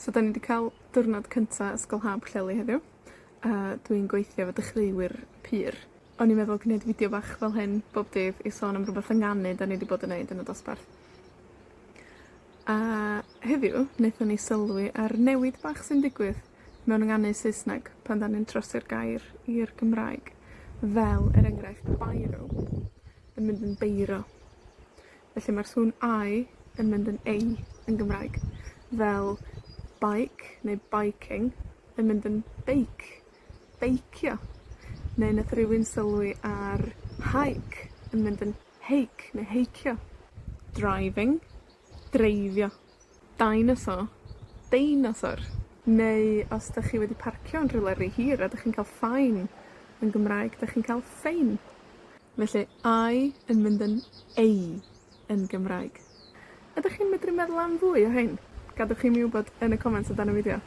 So, da ni wedi cael diwrnod cynta ysgol hab Pwllheli heddiw. Dwi'n gweithio efo dechreuwyr pur. O'n i'n meddwl gwneud fideo bach fel hyn bob dydd i sôn am rhywbeth ynganu da ni wedi bod yn neud yn y dosbarth. A heddiw, wnaethon ni sylwi ar newid bach sy'n digwydd mewn ynganu Saesneg pan da ni'n trosi'r gair i'r Gymraeg. Fel, er enghraifft, biro yn mynd yn beiro. Felly mae'r sŵn I yn mynd yn ei yn Gymraeg. Fel bike neu biking yn mynd yn beic. Beicio. Neu nath rywun sylwi ar hike yn mynd yn heic neu heicio. Driving. Dreifio. Dinosaur. Deinosor. Neu os da chi wedi parcio yn rhywle rhy hir a da chi'n cael fine yn Gymraeg, da chi'n cael ffein. Felly, I yn mynd yn ei yn Gymraeg. Ydych chi'n medru meddwl am fwy o hein? Gadwch chi mi wybod yn y comments o dan y fideo.